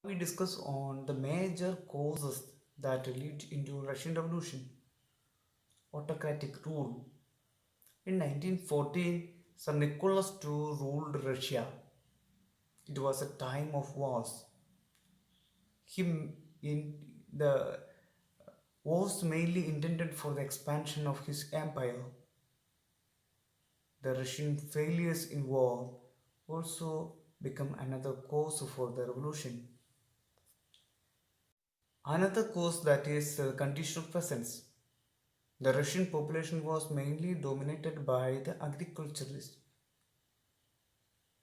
We discuss on the major causes that lead into Russian Revolution. Autocratic rule. In 1914, Sir Nicholas II ruled Russia. It was a time of wars. Him in the wars mainly intended for the expansion of his empire. The Russian failures in war also become another cause for the revolution. Another cause that is conditional presence. The Russian population was mainly dominated by the agriculturists.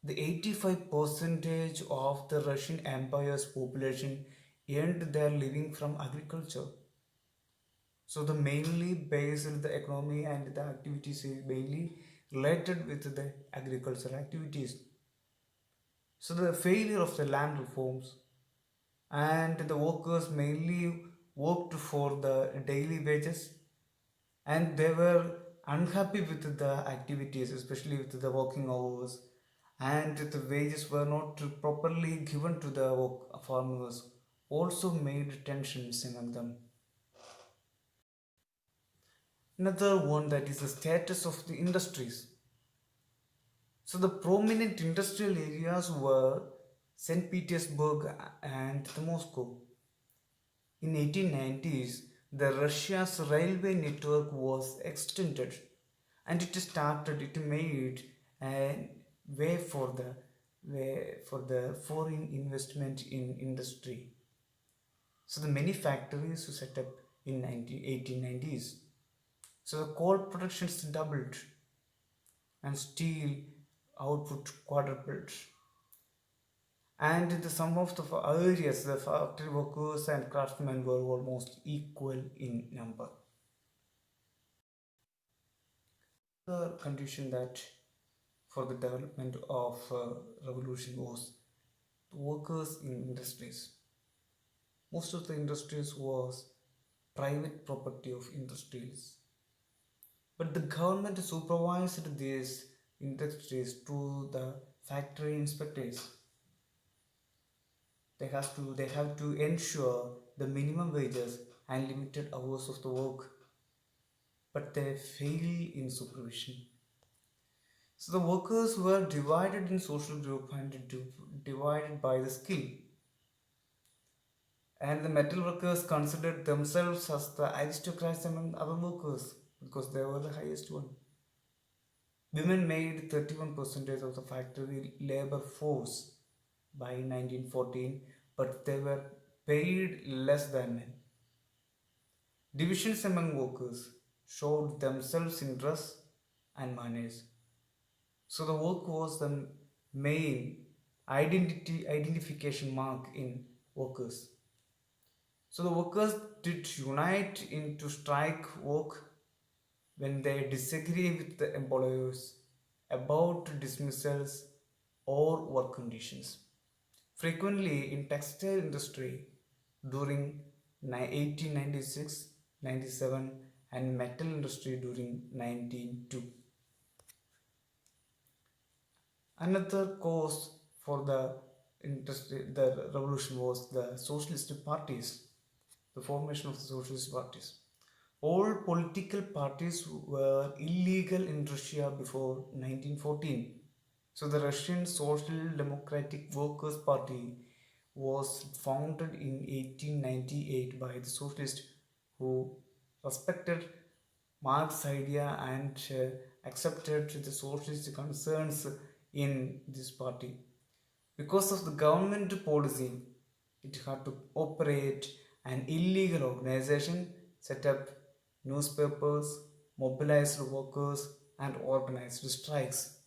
The 85 percentage of the Russian Empire's population earned their living from agriculture. So the mainly based the economy and the activities is mainly related with the agricultural activities. So the failure of the land reforms and the workers mainly worked for the daily wages and they were unhappy with the activities, especially with the working hours, and the wages were not properly given to the farmers, also made tensions among them. Another one that is the status of the industries. So the prominent industrial areas were St. Petersburg and the Moscow. In 1890s, the Russia's railway network was extended and it made a way for the foreign investment in industry. So the many factories were set up in 1890s. So the coal productions doubled and steel output quadrupled. And in some of the areas, the factory workers and craftsmen were almost equal in number. The condition that for the development of revolution was the workers in industries. Most of the industries was private property of industries, but the government supervised these industries through the factory inspectors. They have to ensure the minimum wages and limited hours of the work, but they fail in supervision. So the workers were divided in social group and divided by the skill. And the metal workers considered themselves as the aristocrats among other workers because they were the highest one. Women made 31% of the factory labor force by 1914, but they were paid less than men. Divisions among workers showed themselves in dress and manners. So the work was the main identification mark in workers. So the workers did unite into strike work when they disagree with the employers about dismissals or work conditions. Frequently in textile industry during 1896, 97 and metal industry during 1902. Another cause for the revolution was the socialist parties, the formation of the socialist parties. All political parties were illegal in Russia before 1914. So the Russian Social Democratic Workers' Party was founded in 1898 by the socialists who respected Marx's idea and accepted the socialist concerns in this party. Because of the government policy, it had to operate an illegal organization, set up newspapers, mobilized workers, and organized strikes.